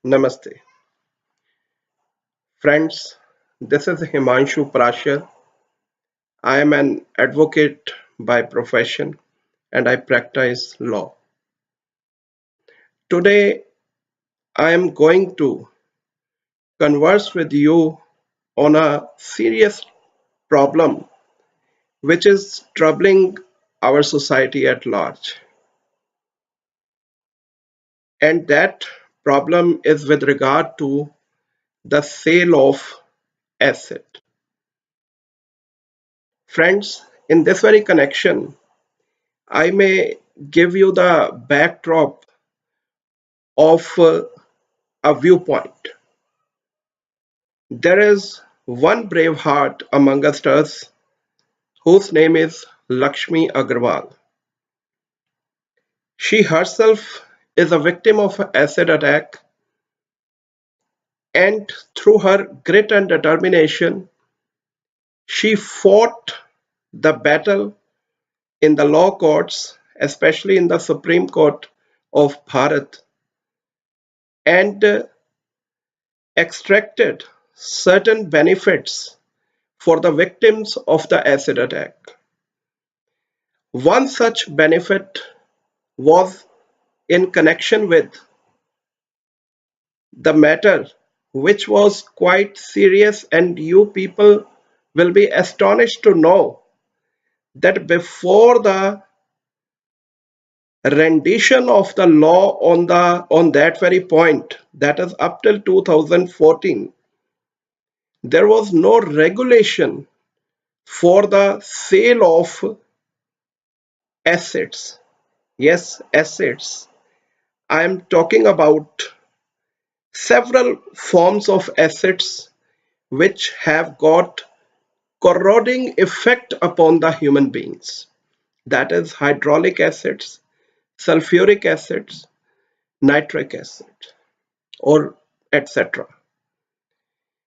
Namaste. Friends, this is Himanshu Prashar. I am an advocate by profession and I practice law. Today, I am going to converse with you on a serious problem which is troubling our society at large. And that problem is with regard to the sale of asset. Friends, in this very connection, I may give you the backdrop of a viewpoint. There is one brave heart amongst us whose name is Lakshmi Agarwal. She herself is a victim of an acid attack, and through her grit and determination, she fought the battle in the law courts, especially in the Supreme Court of Bharat, and extracted certain benefits for the victims of the acid attack. One such benefit was in connection with the matter, which was quite serious, and you people will be astonished to know that before the rendition of the law on that very point, that is up till 2014, there was no regulation for the sale of assets. Yes, assets. I am talking about several forms of assets which have got corroding effect upon the human beings. That is hydraulic acids, sulfuric acids, nitric acid, or etc.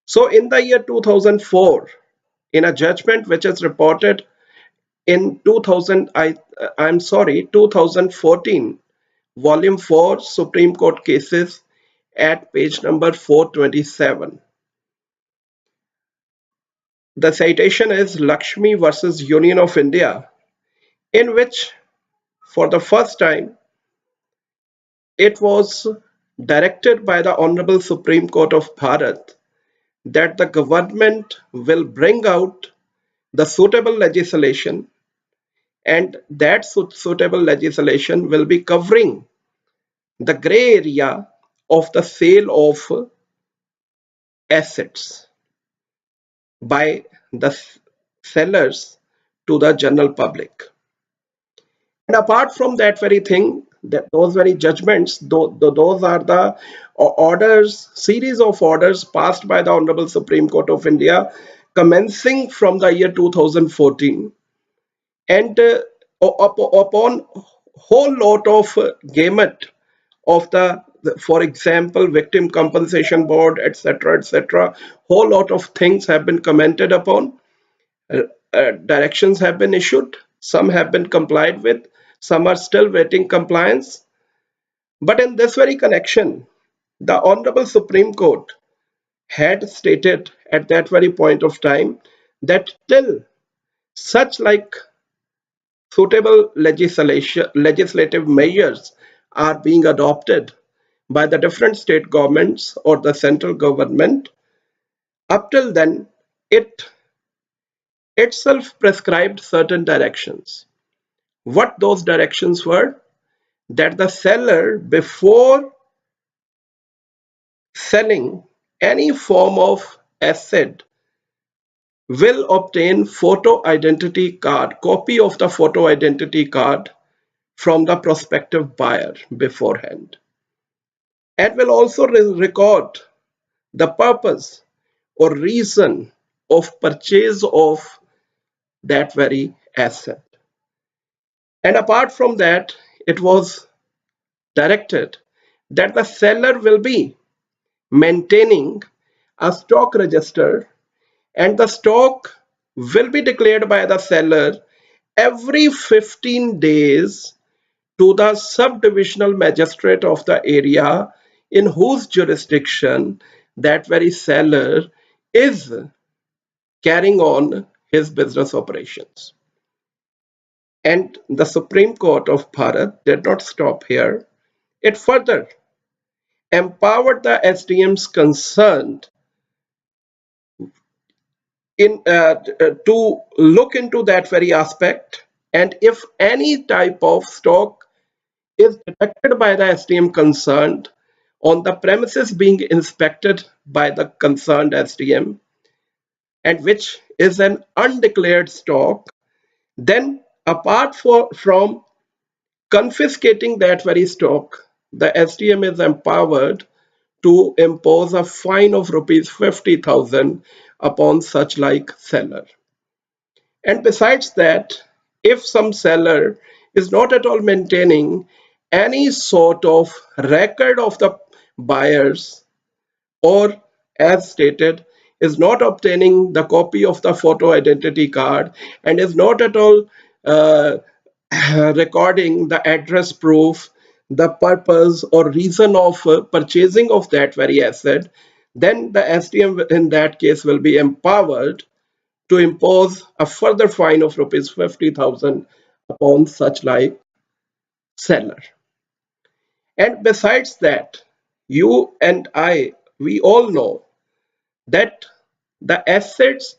So in the year 2004, in a judgment which is reported in 2014, volume 4 Supreme Court cases at page number 427. The citation is Lakshmi versus Union of India, in which for the first time it was directed by the Honorable Supreme Court of Bharat that the government will bring out the suitable legislation, and that suitable legislation will be covering the gray area of the sale of assets by the sellers to the general public. And apart from that very thing, those very judgments, those are the orders, series of orders passed by the Honorable Supreme Court of India, commencing from the year 2014, and upon whole lot of gamut of for example, victim compensation board, etc., etc. Whole lot of things have been commented upon. Directions have been issued. Some have been complied with. Some are still waiting compliance. But in this very connection, the Honorable Supreme Court had stated at that very point of time that till such like suitable legislative measures are being adopted by the different state governments or the central government, up till then it itself prescribed certain directions. What those directions were? That the seller, before selling any form of asset, will obtain photo identity card, copy of the photo identity card from the prospective buyer beforehand, and will also record the purpose or reason of purchase of that very asset. And apart from that, it was directed that the seller will be maintaining a stock register, and the stock will be declared by the seller every 15 days to the subdivisional magistrate of the area in whose jurisdiction that very seller is carrying on his business operations. And the Supreme Court of Bharat did not stop here. It further empowered the SDMs concerned to look into that very aspect, and if any type of stock is detected by the SDM concerned on the premises being inspected by the concerned SDM, and which is an undeclared stock, then apart from confiscating that very stock, the SDM is empowered to impose a fine of rupees 50,000 upon such like seller. And besides that, if some seller is not at all maintaining any sort of record of the buyers, or as stated, is not obtaining the copy of the photo identity card, and is not at all uh, recording the address proof, the purpose or reason of purchasing of that very asset, then the SDM in that case will be empowered to impose a further fine of rupees 50,000 upon such like seller. And besides that, you and I, we all know that the assets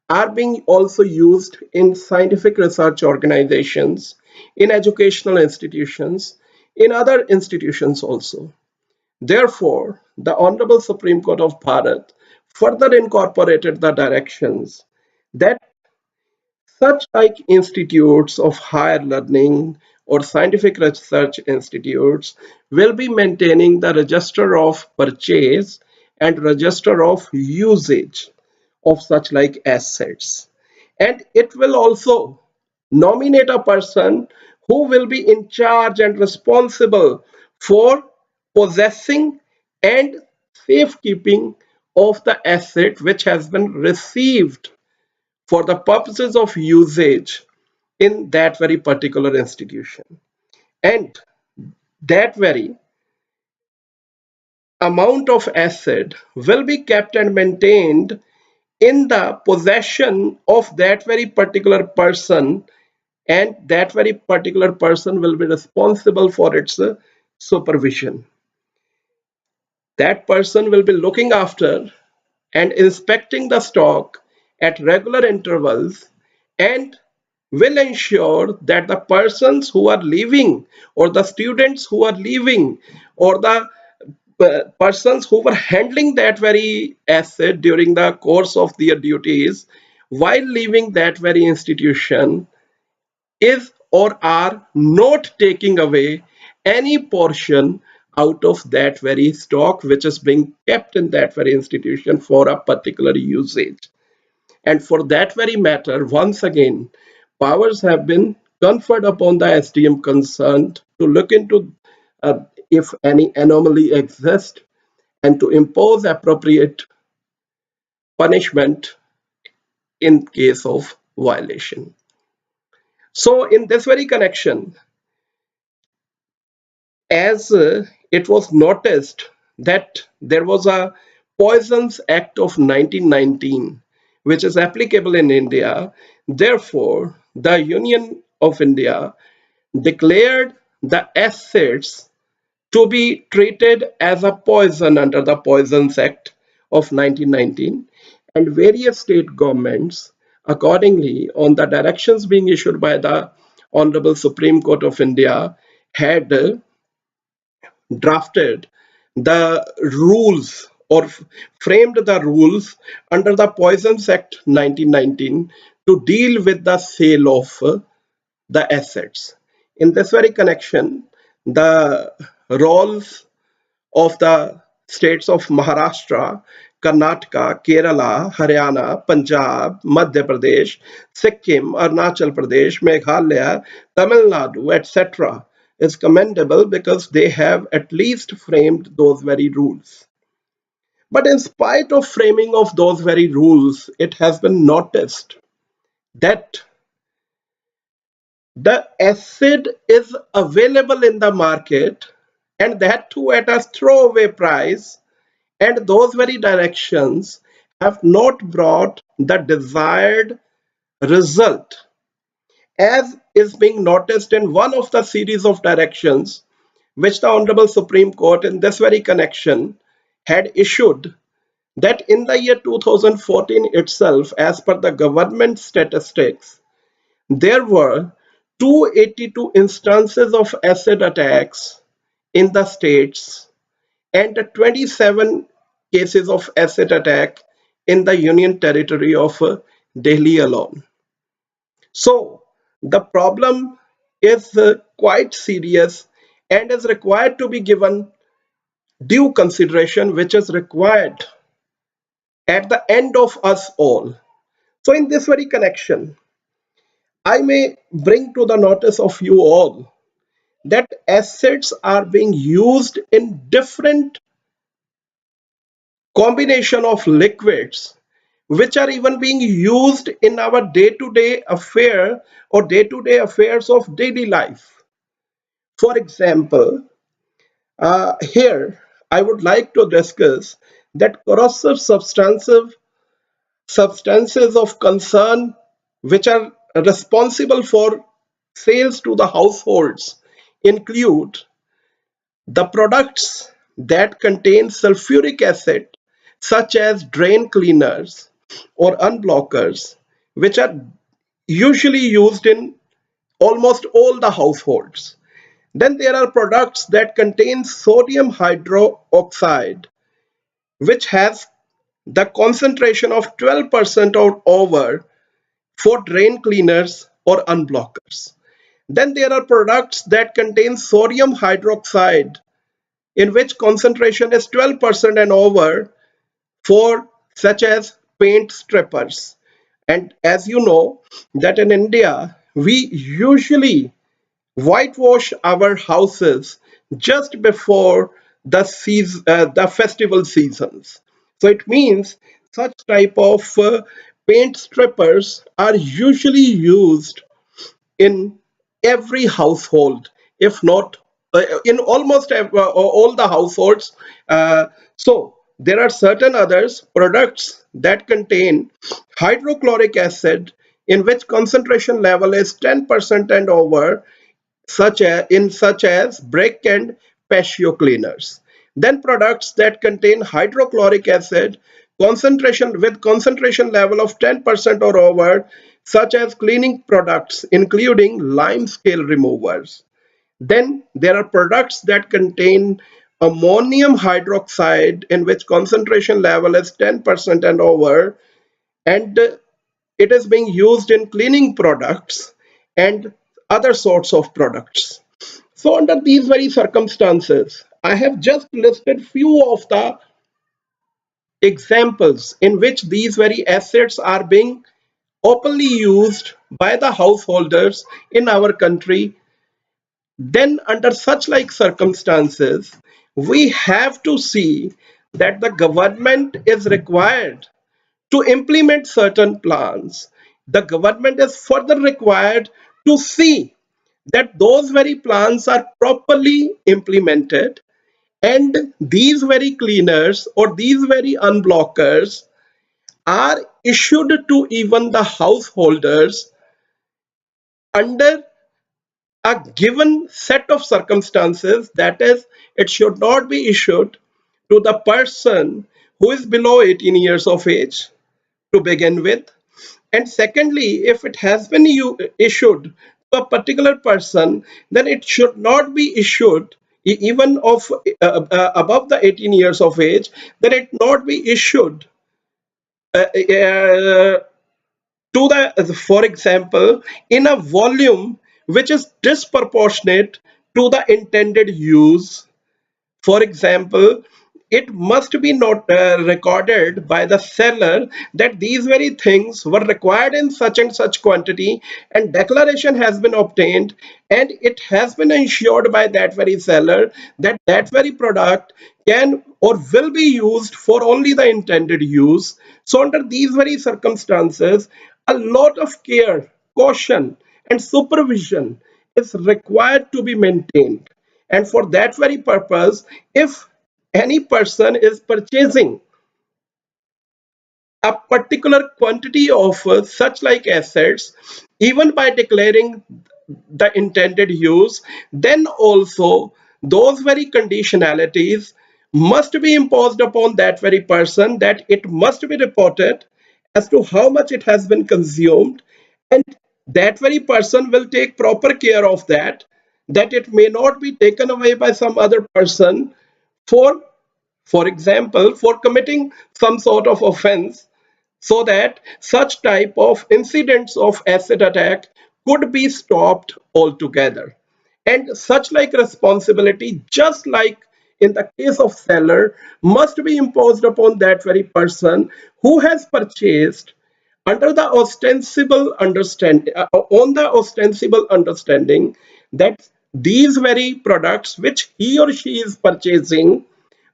are being also used in scientific research organizations, in educational institutions, in other institutions also. Therefore, the Honorable Supreme Court of Bharat further incorporated the directions that such like institutes of higher learning or scientific research institutes will be maintaining the register of purchase and register of usage of such like assets. And it will also nominate a person who will be in charge and responsible for possessing and safekeeping of the asset which has been received for the purposes of usage in that very particular institution. And that very amount of asset will be kept and maintained in the possession of that very particular person, and that very particular person will be responsible for its supervision. That person will be looking after and inspecting the stock at regular intervals, and will ensure that the persons who are leaving, or the students who are leaving, or the persons who were handling that very asset during the course of their duties while leaving that very institution, is or are not taking away any portion out of that very stock which is being kept in that very institution for a particular usage. And for that very matter, once again, powers have been conferred upon the SDM concerned to look into if any anomaly exists, and to impose appropriate punishment in case of violation. So, in this very connection, as it was noticed that there was a Poisons Act of 1919, which is applicable in India, therefore, the Union of India declared the assets to be treated as a poison under the Poisons Act of 1919, and various state governments, accordingly, on the directions being issued by the Honorable Supreme Court of India, had drafted the rules, or framed the rules under the Poisons Act 1919 to deal with the sale of the assets. In this very connection, the roles of the states of Maharashtra, Karnataka, Kerala, Haryana, Punjab, Madhya Pradesh, Sikkim, Arunachal Pradesh, Meghalaya, Tamil Nadu, etc., is commendable because they have at least framed those very rules. But in spite of framing of those very rules, it has been noticed that the asset is available in the market and that too at a throwaway price, and those very directions have not brought the desired result, as is being noticed in one of the series of directions which the Honorable Supreme Court in this very connection had issued, that in the year 2014 itself, as per the government statistics, there were 282 instances of acid attacks in the states and 27 cases of acid attack in the Union Territory of Delhi alone. So the problem is quite serious and is required to be given due consideration, which is required at the end of us all. So in this very connection, I may bring to the notice of you all that acids are being used in different combination of liquids which are even being used in our day-to-day affair or day-to-day affairs of daily life. For example, here I would like to discuss that corrosive substances of concern which are responsible for sales to the households include the products that contain sulfuric acid, such as drain cleaners or unblockers, which are usually used in almost all the households. Then there are products that contain sodium hydroxide, which has the concentration of 12% or over for drain cleaners or unblockers. Then there are products that contain sodium hydroxide, in which concentration is 12% and over for such as paint strippers. And as you know, that in India, we usually whitewash our houses just before the festival seasons. So it means such type of paint strippers are usually used in every household, if not in almost all the households. So there are certain others products that contain hydrochloric acid, in which concentration level is 10% and over, such as brake and patio cleaners. Then products that contain hydrochloric acid concentration level of 10% or over, such as cleaning products including lime scale removers. Then there are products that contain ammonium hydroxide, in which concentration level is 10% and over, and it is being used in cleaning products and other sorts of products. So under these very circumstances, I have just listed few of the examples in which these very assets are being openly used by the householders in our country. Then under such like circumstances, we have to see that the government is required to implement certain plans. The government is further required to see that those very plans are properly implemented, and these very cleaners or these very unblockers are issued to even the householders under a given set of circumstances. That is, it should not be issued to the person who is below 18 years of age to begin with. And secondly, if it has been issued to a particular person, then it should not be issued even of above the 18 years of age, then it not be issued to the, for example, in a volume which is disproportionate to the intended use. For example, it must be not recorded by the seller that these very things were required in such and such quantity, and declaration has been obtained, and it has been ensured by that very seller that that very product can or will be used for only the intended use. So under these very circumstances, a lot of care, caution, and supervision is required to be maintained. And for that very purpose, if any person is purchasing a particular quantity of such like assets, even by declaring the intended use, then also those very conditionalities must be imposed upon that very person, that it must be reported as to how much it has been consumed, and that very person will take proper care of that, that it may not be taken away by some other person for for example, for committing some sort of offense, so that such type of incidents of acid attack could be stopped altogether. And such like responsibility, just like in the case of seller, must be imposed upon that very person who has purchased under the ostensible understanding on the ostensible understanding that these very products which he or she is purchasing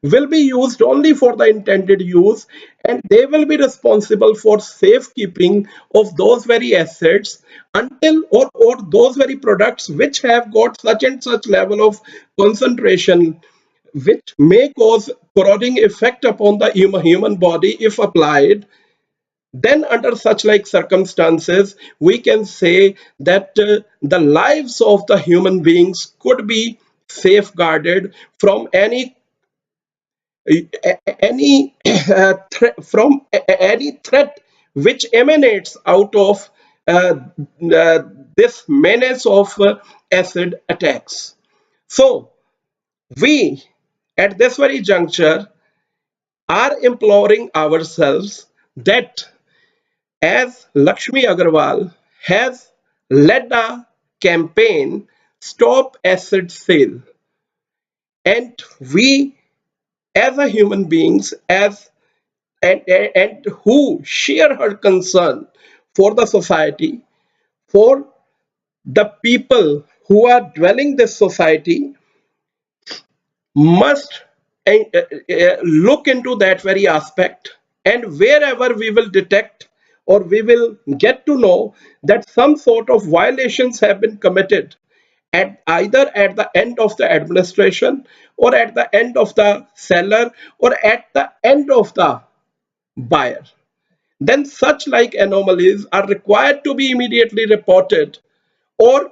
will be used only for the intended use, and they will be responsible for safekeeping of those very assets until or those very products which have got such and such level of concentration which may cause corroding effect upon the human body if applied. Then under such like circumstances we can say that the lives of the human beings could be safeguarded from any threat which emanates out of uh, this menace of acid attacks. So we at this very juncture are imploring ourselves that, as Lakshmi Agarwal has led a campaign, Stop Acid Sale, and we as a human beings, as and who share her concern for the society, for the people who are dwelling this society, must look into that very aspect. And wherever we will detect or we will get to know that some sort of violations have been committed at either at the end of the administration or at the end of the seller or at the end of the buyer, then such like anomalies are required to be immediately reported or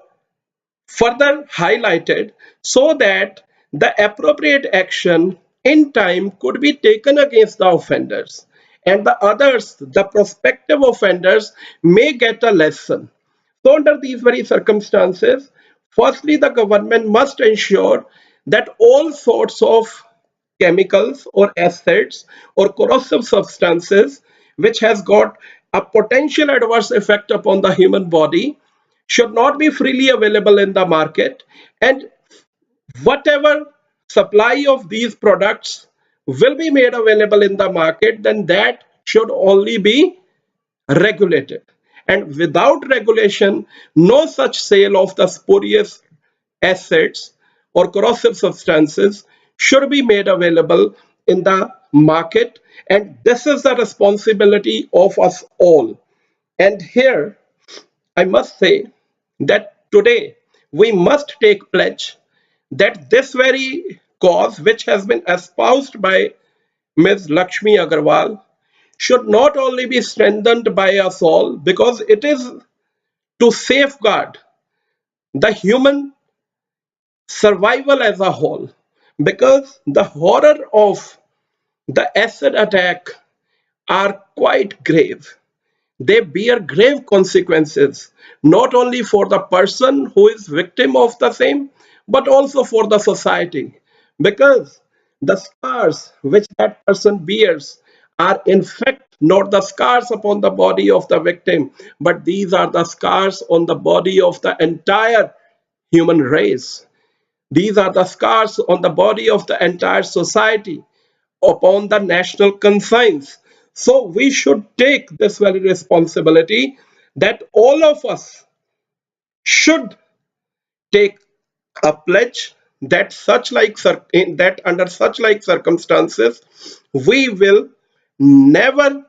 further highlighted, so that the appropriate action in time could be taken against the offenders, and the others, the prospective offenders, may get a lesson. So under these very circumstances, firstly the government must ensure that all sorts of chemicals or acids or corrosive substances which has got a potential adverse effect upon the human body should not be freely available in the market, and whatever supply of these products will be made available in the market, then that should only be regulated. And without regulation, no such sale of the spurious assets or corrosive substances should be made available in the market. And this is the responsibility of us all. And here I must say that today we must take pledge that this very cause which has been espoused by Ms. Lakshmi Agarwal should not only be strengthened by us all, because it is to safeguard the human survival as a whole, because the horror of the acid attack are quite grave. They bear grave consequences, not only for the person who is victim of the same, but also for the society, because the scars which that person bears are in fact not the scars upon the body of the victim, but these are the scars on the body of the entire human race. These are the scars on the body of the entire society, upon the national conscience. So we should take this very responsibility that all of us should take a pledge that that under such like circumstances we will never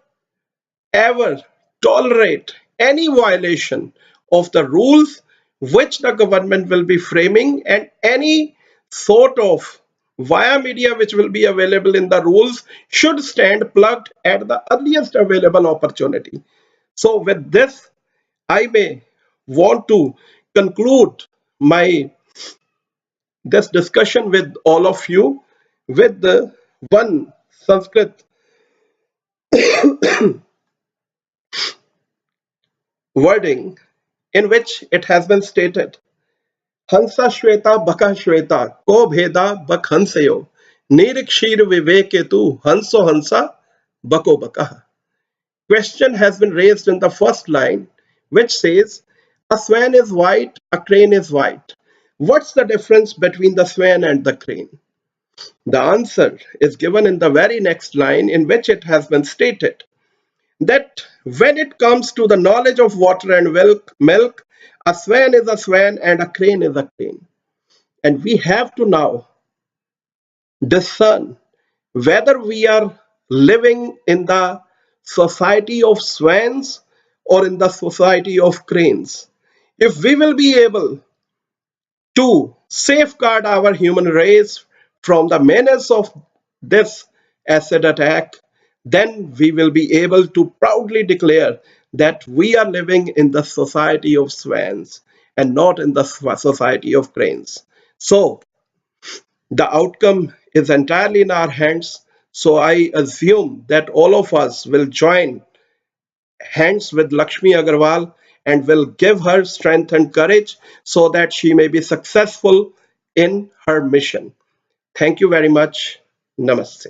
ever tolerate any violation of the rules which the government will be framing, and any sort of via media which will be available in the rules should stand plugged at the earliest available opportunity. So with this, I may want to conclude my this discussion with all of you with the one Sanskrit wording in which it has been stated, Hansa Shweta Baka Shweta Ko Bheda Bak Hansayo Nirikshir Viveketu Hanso Hansa Bako Baka. Question has been raised in the first line, which says, a swan is white, a crane is white. What's the difference between the swan and the crane? The answer is given in the very next line, in which it has been stated that when it comes to the knowledge of water and milk, a swan is a swan and a crane is a crane. And we have to now discern whether we are living in the society of swans or in the society of cranes. If we will be able to safeguard our human race from the menace of this acid attack, then we will be able to proudly declare that we are living in the society of swans and not in the society of cranes. So, the outcome is entirely in our hands. So I assume that all of us will join hands with Lakshmi Agarwal and will give her strength and courage so that she may be successful in her mission. Thank you very much. Namaste.